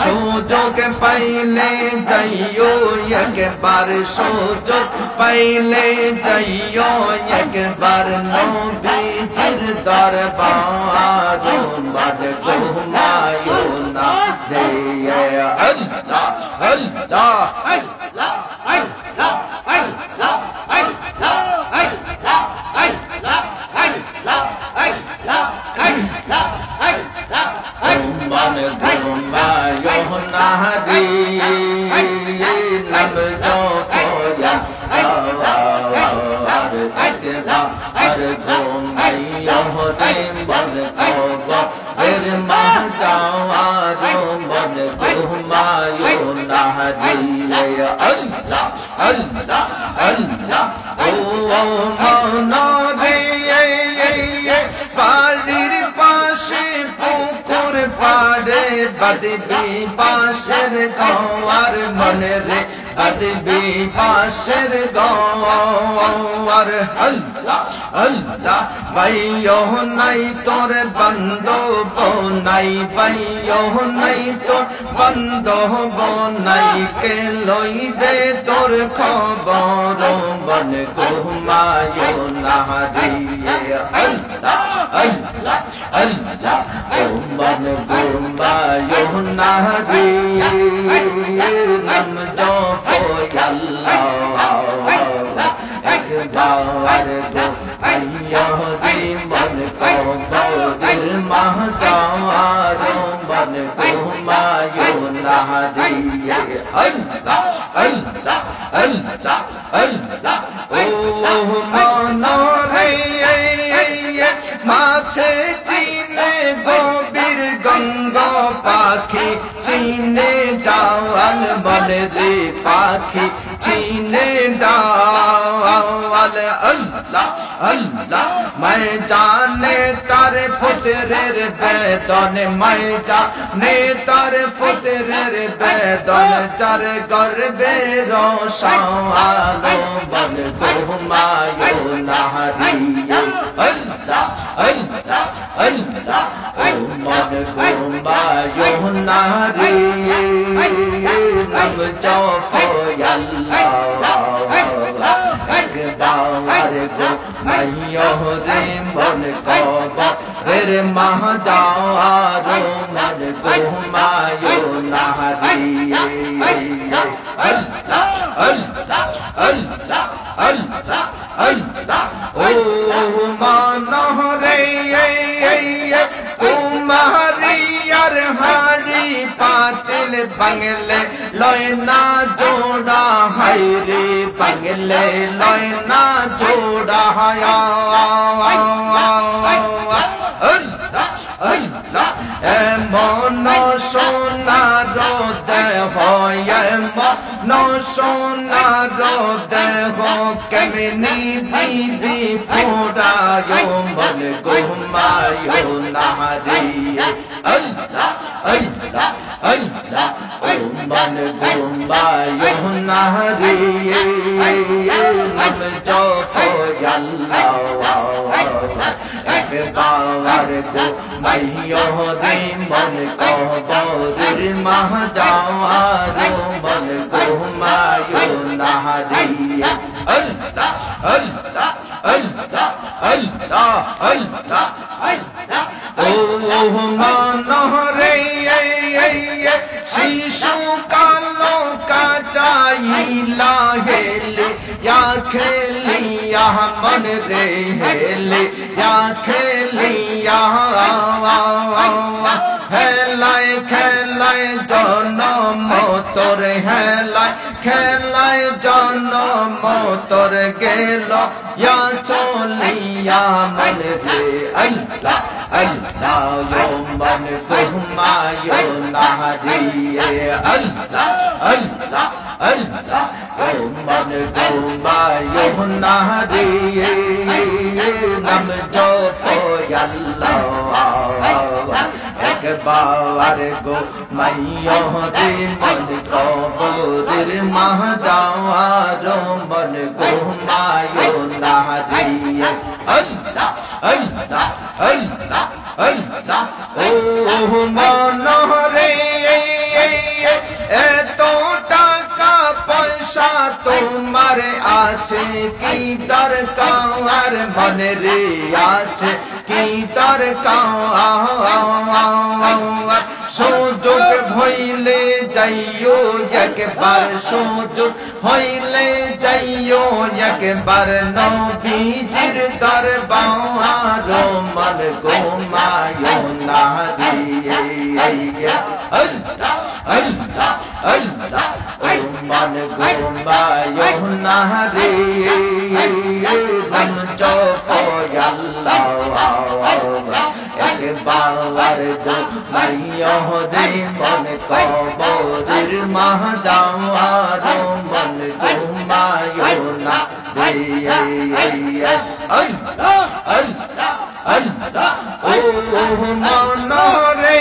সুযোগ পাইলে যাইও একবার, সুযোগ পাইলে যাইও একবার নবীজির দরবার, মন ঘুমায়ো না রে। আল্লাহ আল্লাহ আল্লাহ আল্লাহ আল্লাহ আল্লাহ আল্লাহ আল্লাহ আল্লাহ আল্লাহ আল্লাহ আল্লাহ মন ঘুমায়ো না রে। নব জোয়া আর ঘুমায়ো রে মন কো এর মা যাওয়ার মন ঘুমায়ো না রে। আল্লাহ আল্লাহ আল্লাহ ও মন রে, বাড়ির পাশে পুকুর পাড়ে বাঁধবি বাঁশের ঘর, মনে রে বাঁধবি বাঁশের ঘর। আল্লাহ আল্লাহ বাইও নাই তোর বান্ধব নাই, বাইও নাই তোর বান্ধব নাই, কে লইবে তোর খবর মন ঘুমায়ো না রে। আল্লাহ আল্লাহ আল্লাহ ও মন ঘুমায়ো না রে। নাম জপো আল্লাহ একবার গো আইয়ো রে মন কবরের মাহ যাওয়ার মন ঘুমায়ো না রে। আল্লাহ আল্লাহ আল্লাহ আল্লাহ ও মন রে, মাছে চিনে গভীর গঙ্গা পাখি চিনে ডাল, মনে রে পাখি চিনে ডাল। আল্লাহ আল্লাহ मैं जाने तारे फुतरेर बेदन, मैं जाने तारे फुतरेर बेदन, चार गर्भे रोशालो मन घुमायो ना रे। अल्लाह अल्लाह अल्लाह ओ मन घुमायो ना रे। नम जपो अल्लाह একবার গো মাইয়ো রে মন কবরের মাহ যাওয়ার মন ঘুমায়ো না রে। আল্লাহ আল্লাহ আল্লাহ আল্লাহ আল্লাহ ও মন রে, কুমারিয়ার হাড়ি পাতিল বাংলে লয় না জোড়া, হায় রে বাংলে লয় না জোড়া। এমন সোনার দেহ, এমন সোনার দেহ, কেমনি দিবি ফোড়ায়ো মন ঘুমায়ো না রে। আল্লাহ আল্লাহ আল্লাহ ও মন ঘুমায়ো না রে। নাম জপো আল্লাহ একবার গো মাইয়ো রে মন কবরের মাহ যাওয়ার মন ঘুমায়ো না রে আল্লাহ আল্লাহ আল্লাহ আল্লাহ আল্লাহ ও মনরে শিশু কালো কাটাইলা হেলে ইয়া খেলিয়া মন রে হেলে ইয়া খেলিয়া হেলায় খেলায় জনম তোর হেলায় খেলায় জনম তোর গেল ইয়া চলিয়া মন রে আল্লাহ আল্লাহ মন ঘুমায়ো না রে আল্লাহ আল্লাহ আল্লাহ মন ঘুমায়ো না রে নাম জপো আল্লাহ একবার গো মাইয়ো রে মন কবরের মাহ যাওয়ার মন ঘুমায়ো না রে আল্লাহ আল্লাহ আল্লাহ আল্লাহ ও মন রে এত টাকা পয়সা তোমার আছে কি দরকার মনে রে আছে কি দরকার সুযোগ হইলে যাইও একবার সুযোগ হইলে যাইও একবার নবীজির দরবার মন ঘুমায়ো না রে আল্লাহ আল্লাহ আল্লাহ ও মন ঘুমায়ো না রে নাম জপো আল্লাহ একবার গো মাইয়ো রে মন কবরের মাহ যাওয়ার মন ঘুমায়ো না রে আল্লাহ আল্লাহ আল্লাহ ও মন রে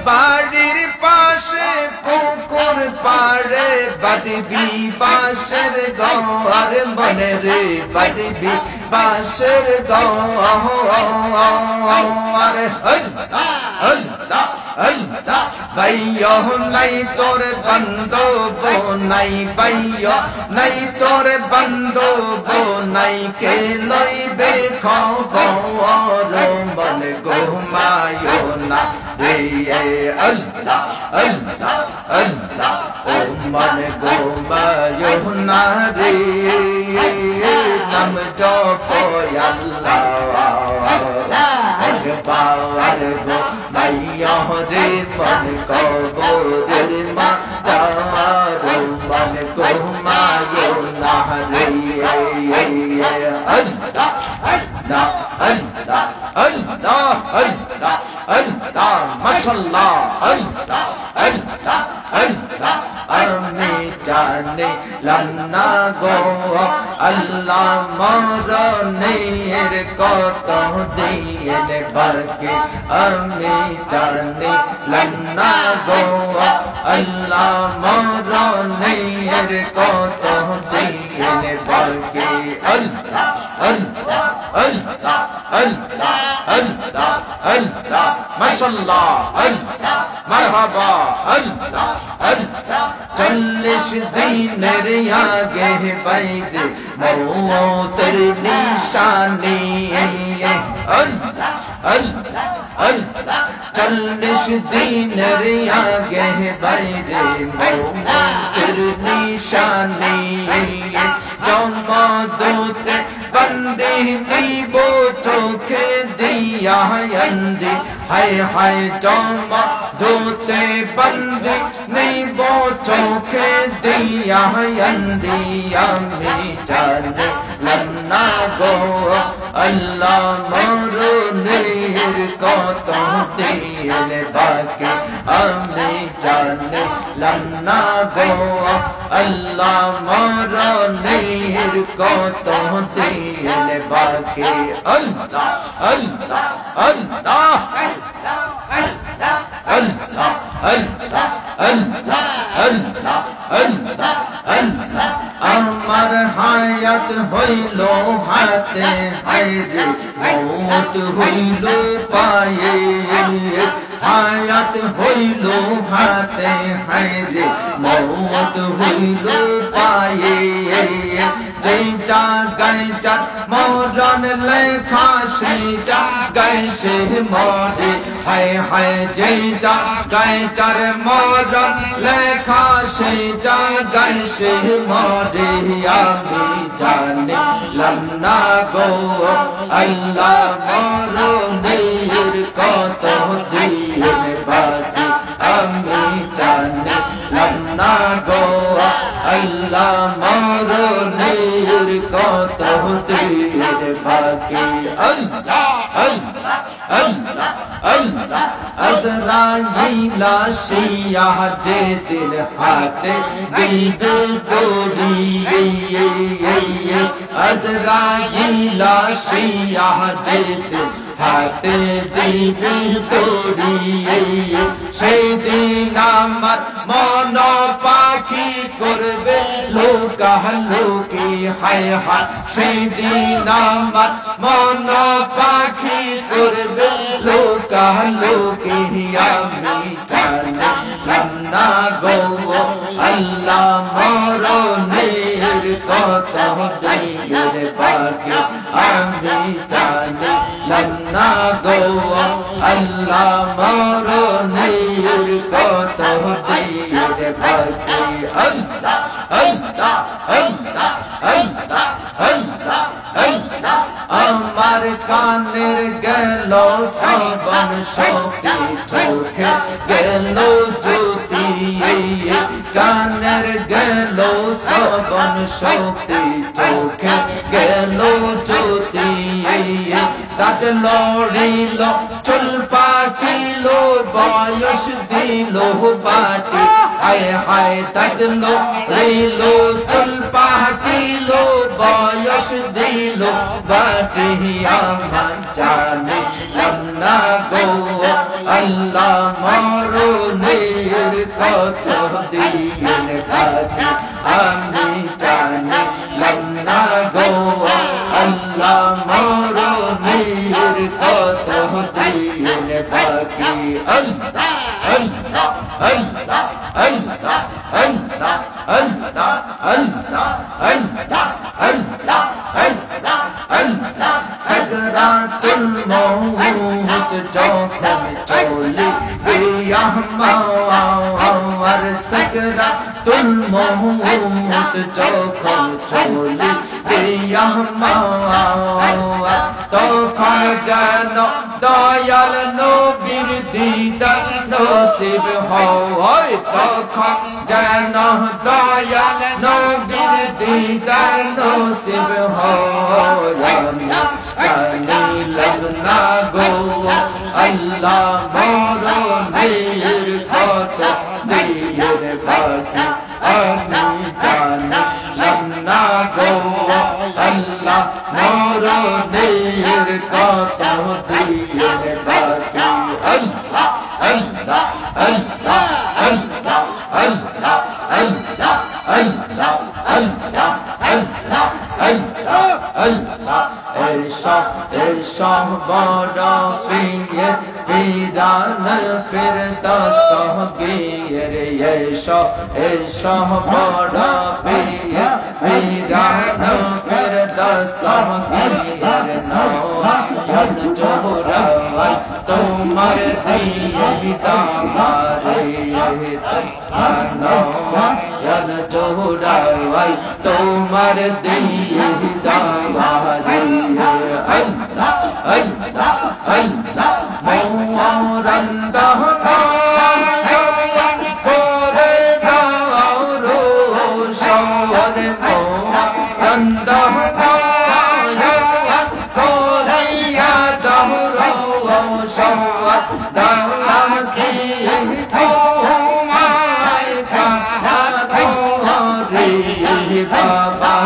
বাড়ির পাশে পুকুর পাড়ে বাঁধবি বাঁশের ঘর মনে রে বাঁধবি বাঁশের ঘর আল্লাহ আল্লাহ আল্লাহ ভাইয়ো নাই তোর বান্ধব নাই ভাইয়ো নাই তোর বান্ধব নাই কে লইবে খবর মন ঘুমায়ো না রে আল্লাহ আল্লাহ আল্লাহ ও মন ঘুমায়ো না রে নাম জপো আল্লাহ একবার গো মাইয়ো রে মন কবরের মা যাওয়ার মন ঘুমায়ো না রে আল্লাহ আল্লাহ আল্লাহ আল্লাহ আল্লাহ আল্লাহ মাশাআল্লাহ আল্লাহ আল্লাহ আল্লাহ আমি জানিলাম না গো আল্লাহ মরণের কত দিন বাকি আমি জানিলাম না গো আল্লাহ মরণের কত দিন বাকি আল্লাহ আল্লাহ আল্লাহ আল্লাহ আল্লাহ আল্লাহ মাশাআল্লাহ আল্লাহ মারহাবা আল্লাহ আল্লাহ 40 দিনের আগে বাইরে মৌতের নিশানি আল্লাহ আল্লাহ আল্লাহ 40 দিনের আগে বাইরে মৌতের নিশানি জমদূতে বন্দে নিব চোখে দিয়া অন্ধি হায় হায় জমদূতে বন্দে নিব চোখে দিয়া অন্ধি আমি জানিলাম না গো আল্লাহ মরণের কত দিন বাকি আমি জানিলাম না গো আল্লাহ মরণের কত দিন বাকি আল্লাহ আল্লাহ আল্লাহ আল্লাহ আল্লাহ আল্লাহ আল্লাহ আল্লাহ আল্লাহ আমার হায়াত হইল হাতে হায়রে মৌত হইল পায়ে হায়াত হইল হাতে হায়রে মৌত হইল পায়ে যে জায়গায় যার মরণ লেখা সেই জায়গায় সে মরে হায় হায় যে জায়গায় যার মরণ লেখা সেই জায়গায় সে মরে আমি জানিলাম না গো আল্লাহ মরণের কত দিন বাকি আমি জানিলাম না গো আল্লাহ মরণের কত দিন বাকি আল্লাহ আল্লাহ আল্লাহ আল্লাহ আজরাইল আসিয়া যে দিল হাতে দিবে দড়ি আজরাইল আসিয়া যে দিল হাতে দিবে দড়ি সেদিন আমার মন পাখি করবে লোকালোকি হায় হায় সেদিন আমার মন পাখি করবে লোকালোকি আমি জানিলাম না গো আল্লাহ মরণের কত দিনের বাকি আমি জানিলাম না গো আল্লাহ মরণের কত দিনের বাকি আল্লাহ আল্লাহ আল্লাহ আল্লাহ আল্লাহ আল্লাহ আমার কানের গেল শ্রবণ শক্তি চোখে গেল জ্যোতি কানের গেল শ্রবণ শক্তি চোখে গেল জ্যোতি দাঁত লড়িল চুল পাকিল বয়স দিল বাটি হায় হায় দাঁত লড়িল চুল পাকিল বয়স দিল বাটি আমার জানিলাম না গো আল্লাহ মরণের কত দিন বাকি আমি জানিলাম না গো আল্লাহ মরণের কত দিন বাকি আল্লাহ আল্লাহ আল্লাহ আল্লাহ আল্লাহ আল্লাহ আল্লাহ আল্লাহ আল্লাহ আল্লাহ আল্লাহ সাকরাতুল মউত যখন চলে আমার সাকরাতুল মউত যখন চলে আমার তখন যেন দয়াল নবীর দিদার নসিব হয় তখন যেন দয়াল নবীর দিদার নসিব হয় জানিলাম না গো আল্লাহ মরণের কত দিনের বাকি আমি জানিলাম না গো আল্লাহ মরণের কত দিনের বাকি আল্লাহ আল্লাহ আল্লাহ আল্লাহ আল্লাহ আল্লাহ আল্লাহ আল্লাহ আল্লাহ আল্লাহ আল্লাহ এরশাহ বড় ফিরে ফিরান ফিরদৌস গিয়ে এরশাহ বড় ফিরে ফিরান ফিরদৌস গিয়ে নয়ন জোহরাই তোমার দিদারে নয়ন জোহরাই তোমার দিদারে আল্লাহ আল্লাহ আল্লাহ মৌরন্দা করে দাও রোশন মৌরন্দা করিয়া দাও রোশন দাকি তোমায় কাঁদো রে বাবা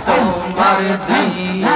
तुम्हार दी